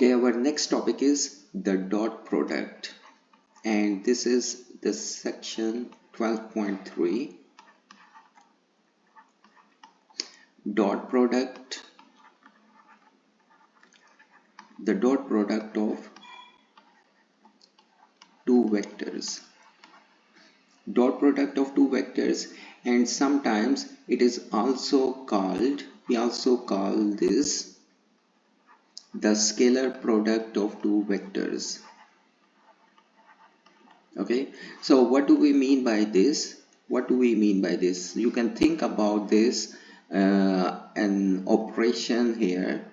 Okay, our next topic is the dot product, and this is the section 12.3 dot product. The dot product of two vectors. Dot product of two vectors, and sometimes it is also called, we also call this the scalar product of two vectors. Okay, so what do we mean by this? What do we mean by this? You can think about this an operation here,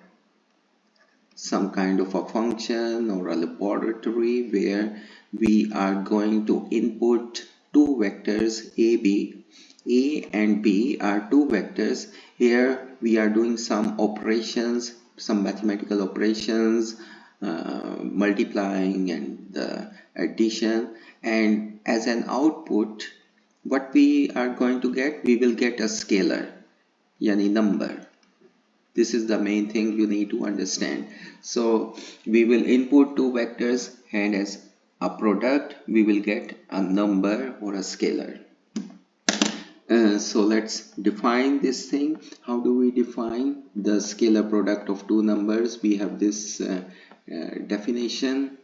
some kind of a function or a laboratory where we are going to input two vectors a b. A and b are two vectors. Here we are doing some operations, some mathematical operations, multiplying and addition, and as an output what we are going to get, we will get a scalar, yani number. This is the main thing you need to understand. So we will input two vectors, and as a product we will get a number or a scalar. So let's define this thing. How do we define the scalar product of two numbers? We have this definition.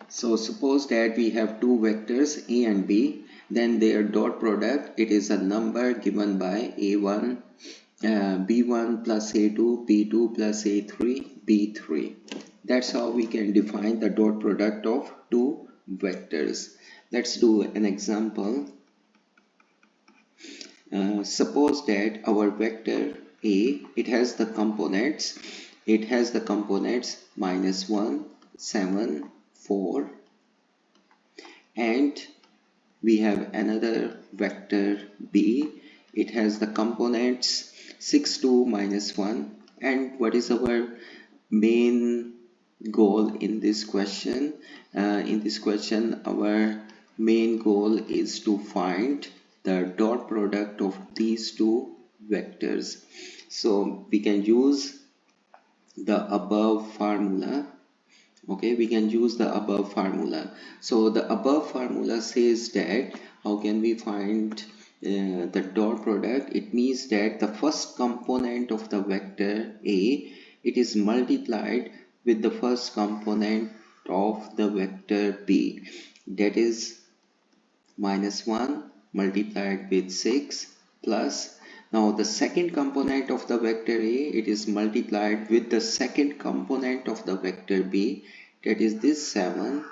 So suppose that we have two vectors a and b, then their dot product, it is a number given by a1 b1 plus a2 b2 plus a3 b3. That's how we can define the dot product of two vectors. Let's do an example. Suppose that our vector a, it has the components -1 7 4, and we have another vector b, it has the components 6 2 -1. And what is our main goal in this question? Our main goal is to find the dot product of these two vectors. So we can use the above formula. Okay, we can use the above formula. So the above formula says that how can we find the dot product? It means that the first component of the vector a, it is multiplied with the first component of the vector b, that is -1 multiplied with 6 plus, now the second component of the vector a, it is multiplied with the second component of the vector b, that is this 7,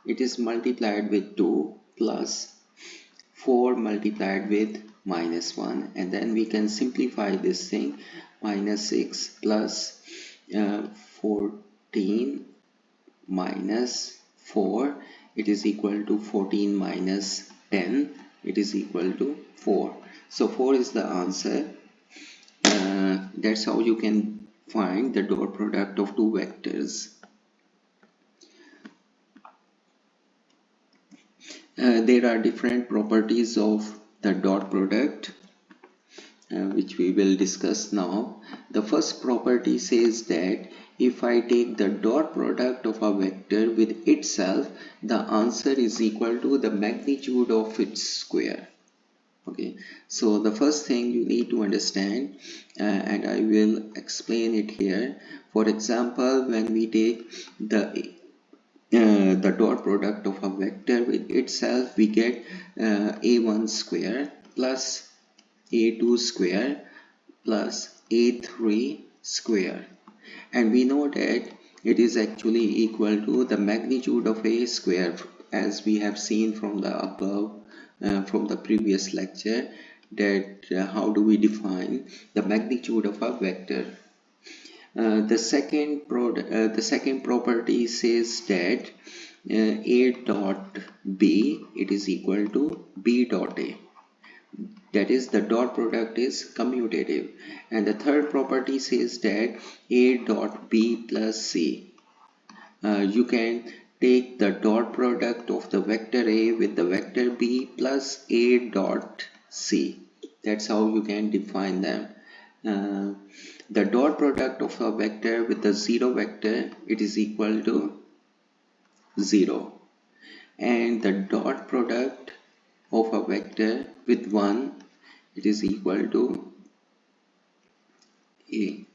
it is multiplied with 2 plus 4 multiplied with -1, and then we can simplify this thing. -6 plus 14 minus 4, it is equal to 14 minus 10, it is equal to 4. So 4 is the answer. That's how you can find the dot product of two vectors. There are different properties of the dot product which we will discuss now. The first property says that if I take the dot product of a vector with itself, the answer is equal to the magnitude of its square. Okay, so the first thing you need to understand, and I will explain it here. For example, when we take the dot product of a vector with itself, we get a1 square plus a2 square plus a3 square, and we know that it is actually equal to the magnitude of a square, as we have seen from the above, from the previous lecture, that how do we define the magnitude of a vector. The second property says that a dot b, it is equal to b dot a, that is the dot product is commutative. And the third property says that a dot b plus c, you can take the dot product of the vector A with the vector B plus A dot C. That's how you can define them. The dot product of a vector with the 0 vector, it is equal to 0, and the dot product of a vector with 1, it is equal to A.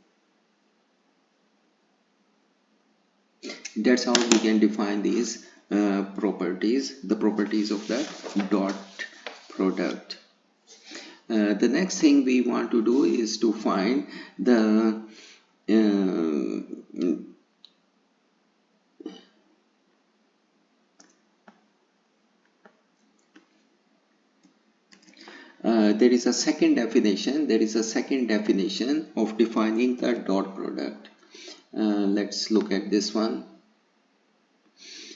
That's how we can define these properties, the properties of the dot product. The next thing we want to do is to find the there is a second definition. There is a second definition of defining the dot product. Let's look at this one.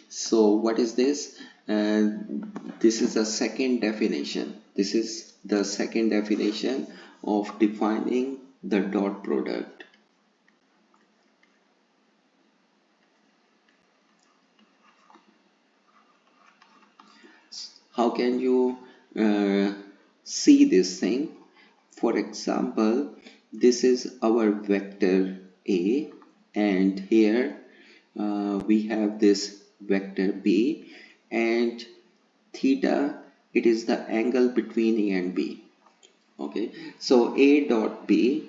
So what is this? This is a second definition. This is the second definition of defining the dot product. How can you see this thing? For example, this is our vector A, and here we have this vector B, and theta, it is the angle between A and B. Okay, so A dot B,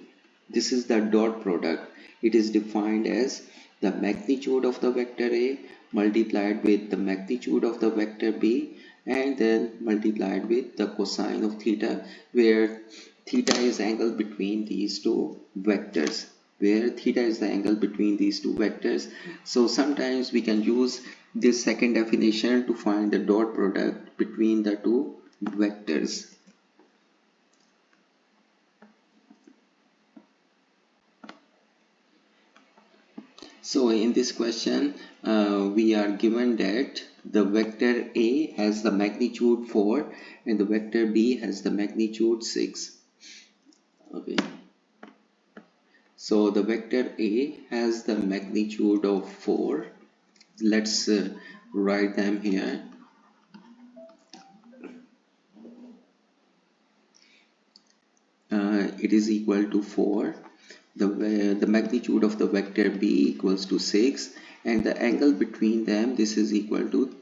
this is the dot product. It is defined as the magnitude of the vector A multiplied with the magnitude of the vector B, and then multiplied with the cosine of theta, where theta is angle between these two vectors. So sometimes we can use this second definition to find the dot product between the two vectors. So in this question, we are given that the vector A has the magnitude 4 and the vector B has the magnitude 6. Okay. So the vector A has the magnitude of 4. Let's write them here. It is equal to 4. The magnitude of the vector B equals to 6, and the angle between them, this is equal to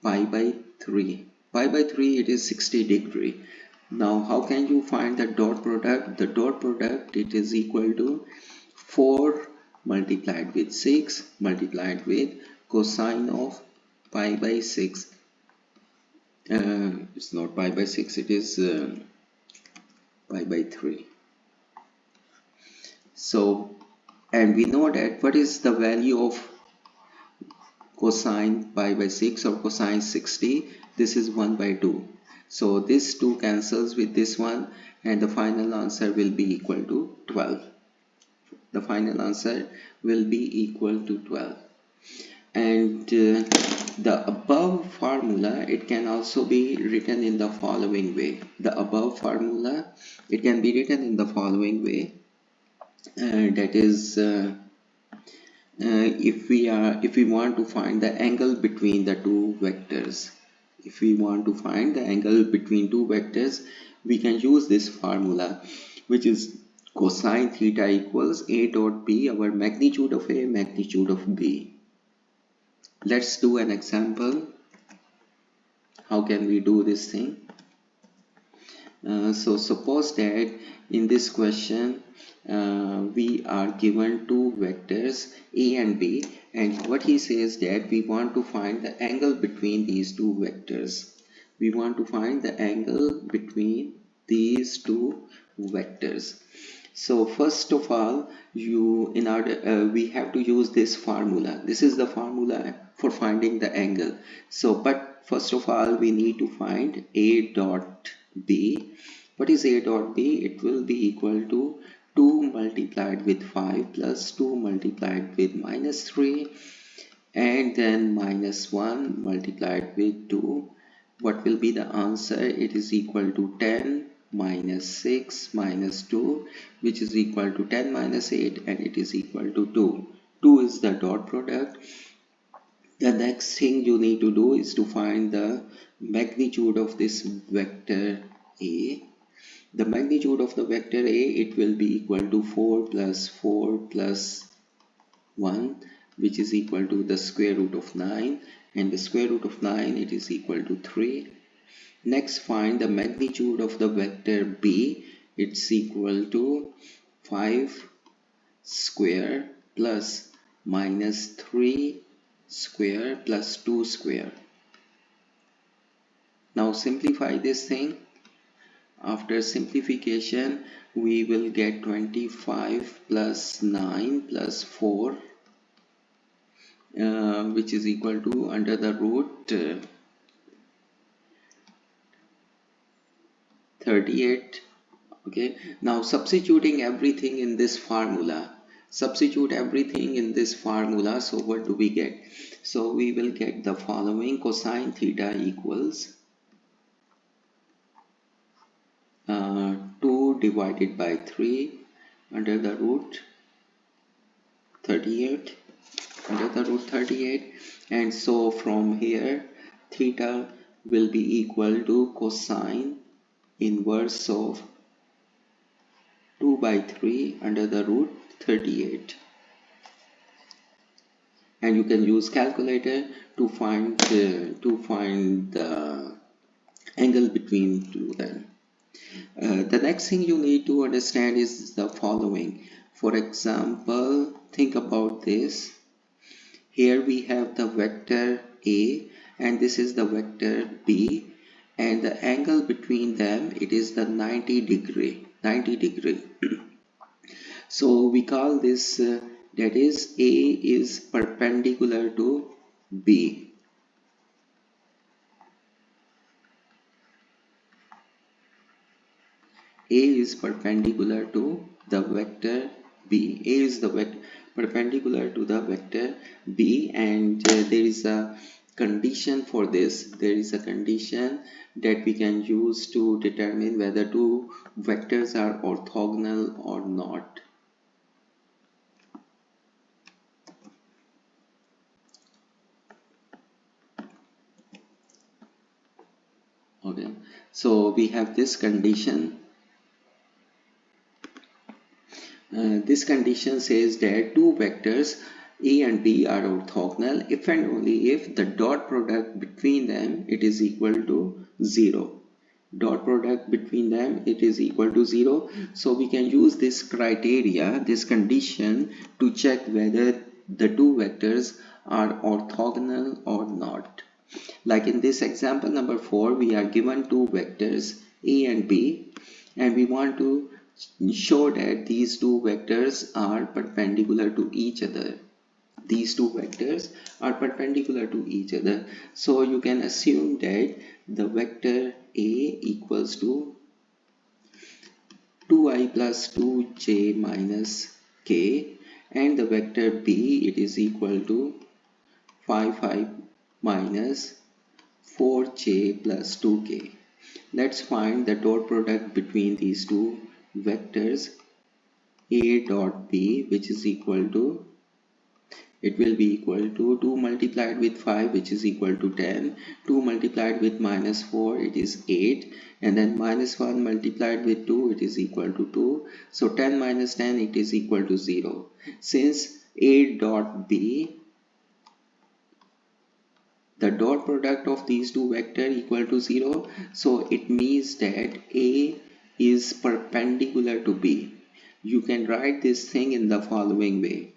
pi by 3. Pi by 3, it is 60 degree. Now how can you find the dot product? The dot product, it is equal to 4 multiplied with 6 multiplied with cosine of pi by 6. It's not pi by 6, it is pi by 3. So, and we know that what is the value of cosine pi by 6 or cosine 60? This is 1 by 2. So this 2 cancels with this one, and the final answer will be equal to 12. The final answer will be equal to 12. And the above formula, it can also be written in the following way. The above formula, it can be written in the following way. That is, if we want to find the angle between the two vectors, we can use this formula, which is cosine theta equals A dot B, our magnitude of A, magnitude of B. Let's do an example. How can we do this thing? So suppose that in this question we are given two vectors A and B, and what he says that we want to find the angle between these two vectors. So first of all, we have to use this formula. This is the formula for finding the angle. So but first of all, we need to find A dot B. What is A dot B? It will be equal to 2 multiplied with 5 plus 2 multiplied with minus 3, and then minus 1 multiplied with 2. What will be the answer? It is equal to 10 minus 6 minus 2, which is equal to 10 minus 8, and it is equal to 2. 2 is the dot product. The next thing you need to do is to find the magnitude of this vector A. The magnitude of the vector A, it will be equal to 4 plus 4 plus 1, which is equal to the square root of 9, and the square root of 9, it is equal to 3. Next, find the magnitude of the vector B. It's equal to 5 square plus minus 3 square plus 2 square. Now simplify this thing. After simplification, we will get 25 plus 9 plus 4, which is equal to under the root 38. Okay, now substituting everything in this formula. Substitute everything in this formula. So what do we get? So we will get the following: cosine theta equals 2 divided by 3 under the root 38, and so from here theta will be equal to cosine inverse of 2 by 3 under the root 38, and you can use calculator to find the angle between two them. The next thing you need to understand is the following. For example, think about this. Here we have the vector A and this is the vector B, and the angle between them, it is the 90 degree. So we call this that is A is perpendicular to B. A is perpendicular to the vector B. A is the perpendicular to the vector B, and there is a condition for this. There is a condition that we can use to determine whether two vectors are orthogonal or not. Okay, so we have this condition. This condition says that two vectors A and B are orthogonal if and only if the dot product between them, it is equal to 0. Dot product between them, it is equal to 0. So we can use this criteria, this condition, to check whether the two vectors are orthogonal or not. Like in this example number 4, we are given two vectors A and B, and we want to show that these two vectors are perpendicular to each other. These two vectors are perpendicular to each other. So you can assume that the vector A equals to 2i plus 2j minus k, and the vector B, it is equal to 5i minus 4j plus 2k. Let's find the dot product between these two vectors A dot B, which is equal to, it will be equal to 2 multiplied with 5, which is equal to 10, 2 multiplied with minus 4, it is 8, and then minus 1 multiplied with 2, it is equal to 2. So 10 minus 10, it is equal to 0. Since A dot B, the dot product of these two vectors equal to 0, so it means that A is perpendicular to B. You can write this thing in the following way.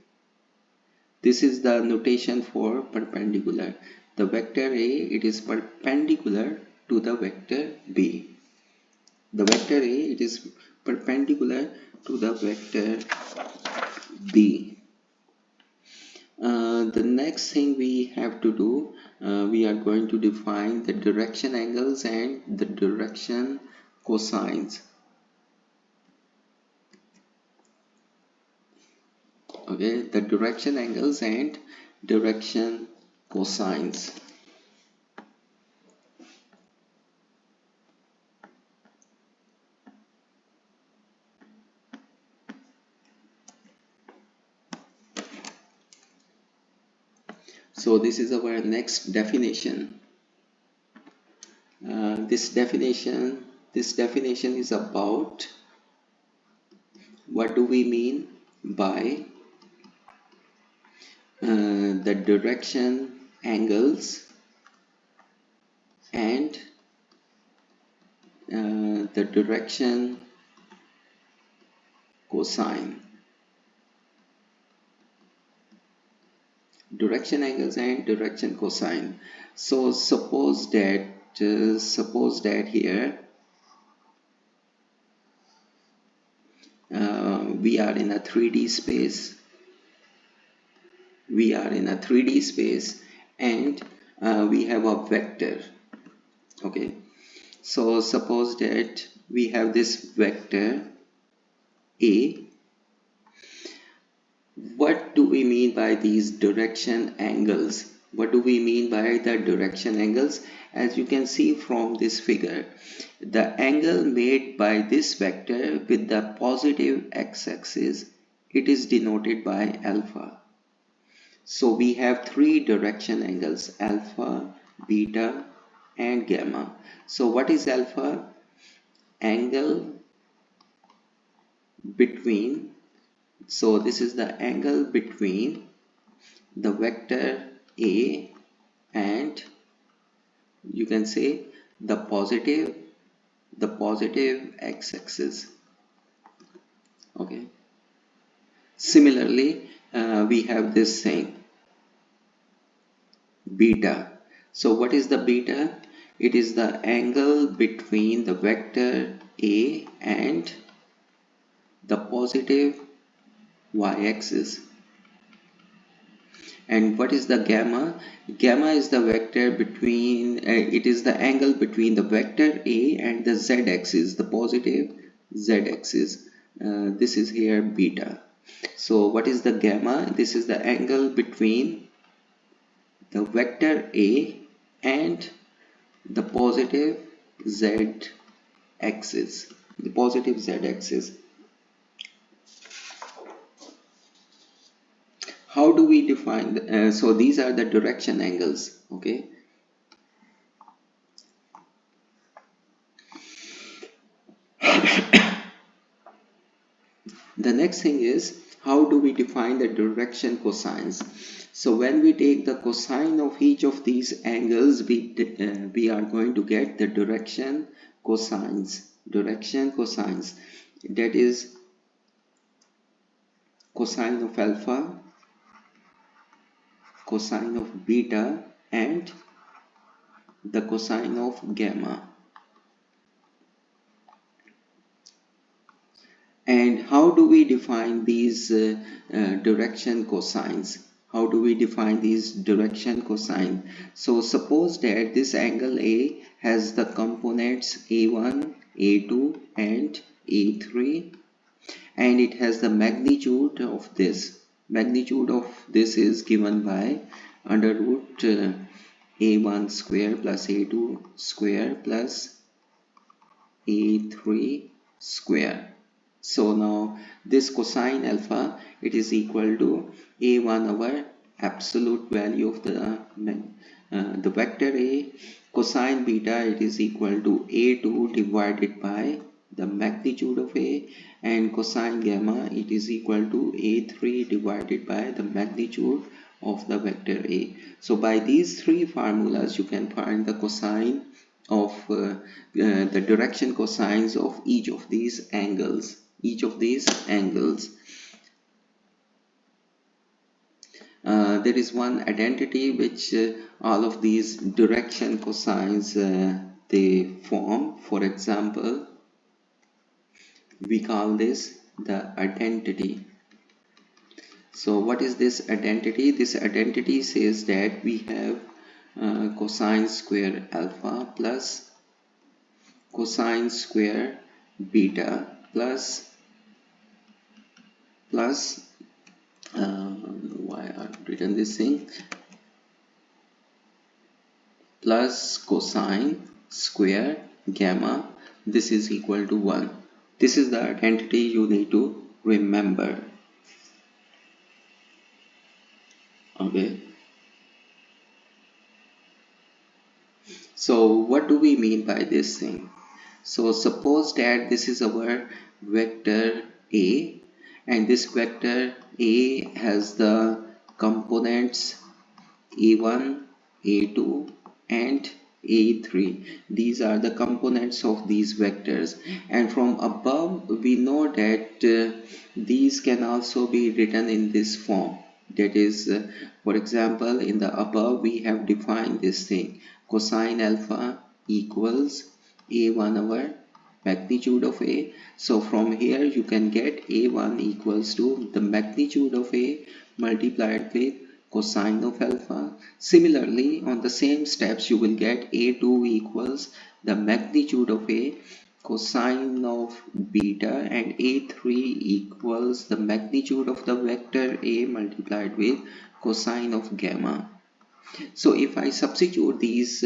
This is the notation for perpendicular. The vector A, it is perpendicular to the vector B. The vector A, it is perpendicular to the vector B. The next thing we have to do, we are going to define the direction angles and the direction cosines. Okay, the direction angles and direction cosines. So this is our next definition. This definition is about what do we mean by the direction angles and the direction cosine. Direction angles and direction cosine. So suppose that here we are in a 3D space. And we have a vector. Okay, so suppose that we have this vector A. What do we mean by these direction angles? What do we mean by the direction angles? As you can see from this figure, the angle made by this vector with the positive x-axis, it is denoted by alpha. So we have three direction angles: alpha, beta, and gamma. So what is alpha? Angle between, so this is the angle between the vector A and, you can say, the positive x-axis. Okay, similarly we have this thing beta. So what is the beta? It is the angle between the vector A and the positive y-axis. And what is the gamma? Gamma is the vector between, it is the angle between the vector A and the z-axis, the positive z-axis. This is here beta. So what is the gamma? This is the angle between the vector A and the positive z-axis. How do we define so these are the direction angles. Okay, the next thing is, how do we define the direction cosines? So when we take the cosine of each of these angles, we are going to get the direction cosines. That is cosine of alpha, cosine of beta, and the cosine of gamma. And how do we define these direction cosines? So suppose that this angle A has the components A1, A2, and A3, and it has the magnitude of this. Magnitude of this is given by under root A1 square plus A2 square plus A3 square. So now this cosine alpha, it is equal to A1 over absolute value of the vector A. Cosine beta, it is equal to A2 divided by the magnitude of A, and cosine gamma, it is equal to A3 divided by the magnitude of the vector A. So by these three formulas you can find the cosine of the direction cosines of each of these angles. There is one identity which all of these direction cosines they form. For example, we call this the identity. So what is this identity? This identity says that we have cosine square alpha plus cosine square beta plus why I've written this thing, plus cosine square gamma. This is equal to 1. This is the identity you need to remember. Okay, So what do we mean by this thing? So suppose that this is our vector A, and this vector A has the components A1, A2 and A3. These are the components of these vectors, and from above we know that these can also be written in this form. That is, for example, in the above we have defined this thing: cosine alpha equals A1 over magnitude of A. So from here you can get A1 equals to the magnitude of A multiplied with cosine of alpha. Similarly, on the same steps you will get A2 equals the magnitude of A cosine of beta, and A3 equals the magnitude of the vector A multiplied with cosine of gamma. So if I substitute these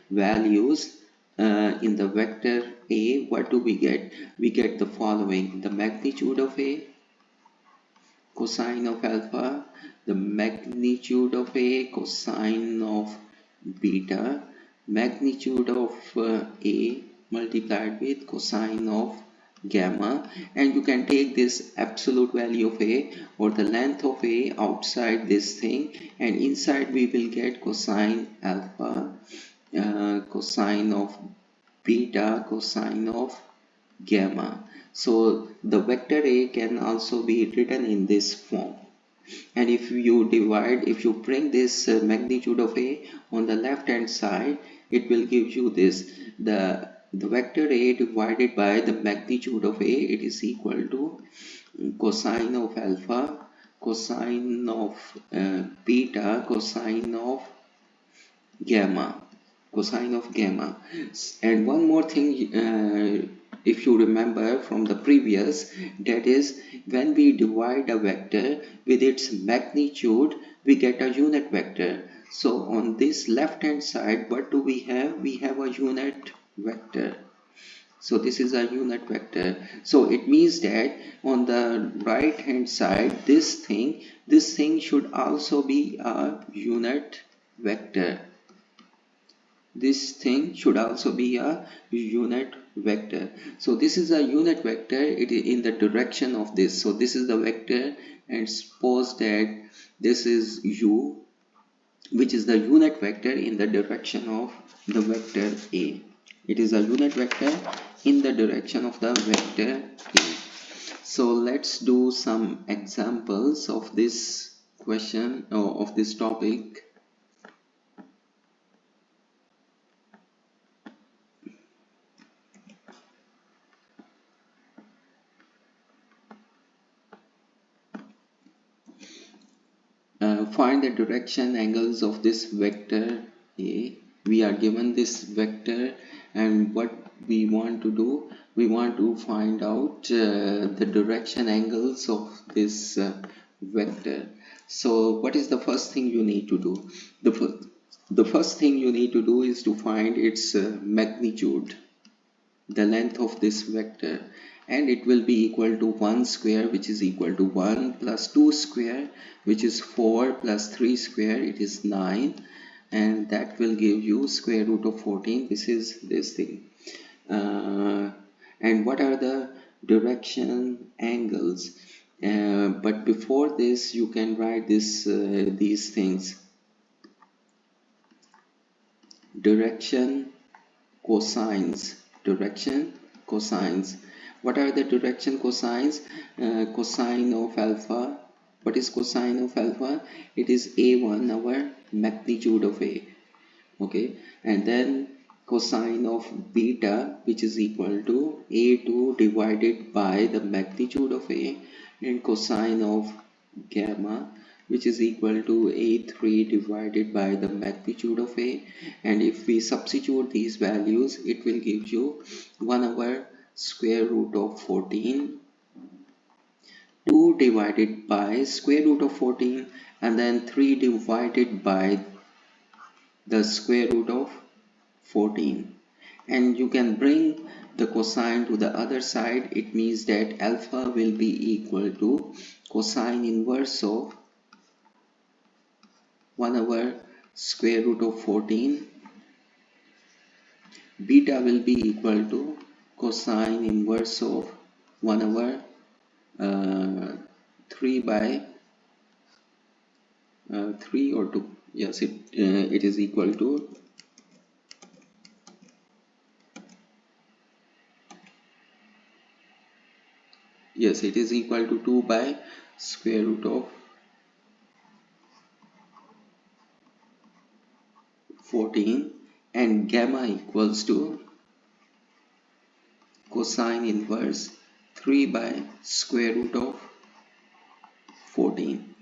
values in the vector A, what do we get? We get the following: the magnitude of A cosine of alpha, the magnitude of A cosine of beta, magnitude of A multiplied with cosine of gamma, and you can take this absolute value of A or the length of A outside this thing, and inside we will get cosine alpha, cosine of beta, cosine of gamma. So the vector A can also be written in this form. And if you bring this magnitude of A on the left hand side, it will give you this: the vector A divided by the magnitude of A, it is equal to cosine of alpha, cosine of beta, cosine of gamma, cosine of gamma. And one more thing, if you remember from the previous, that is, when we divide a vector with its magnitude, we get a unit vector. So on this left hand side, what do we have? We have a unit vector. So this is a unit vector. So it means that on the right hand side, this thing should also be a unit vector. This thing should also be a unit vector. So this is a unit vector, it is in the direction of this. So this is the vector, and suppose that this is u, which is the unit vector in the direction of the vector A. It is a unit vector in the direction of the vector A. So let's do some examples of this question, or of this topic. Find the direction angles of this vector A. We are given this vector, and what we want to do, we want to find out the direction angles of this vector. So what is the first thing you need to do? The first thing you need to do is to find its magnitude, the length of this vector, and it will be equal to 1 square, which is equal to 1, plus 2 square, which is 4, plus 3 square, it is 9, and that will give you square root of 14. This is this thing. And what are the direction angles? But before this, you can write these things: direction cosines. Direction cosines. What are the direction cosines? Cosine of alpha. What is cosine of alpha? It is A1 over magnitude of A. Okay, and then cosine of beta, which is equal to A2 divided by the magnitude of A, and cosine of gamma, which is equal to A3 divided by the magnitude of A. And if we substitute these values, it will give you 1 over square root of 14, 2 divided by square root of 14, and then 3 divided by the square root of 14. And you can bring the cosine to the other side. It means that alpha will be equal to cosine inverse of 1 over square root of 14 beta will be equal to cosine inverse of 1 over 3 by 3 or 2. Yes, it is equal to yes, it is equal to 2 by square root of 14, and gamma equals to cosine inverse 3 by square root of 14.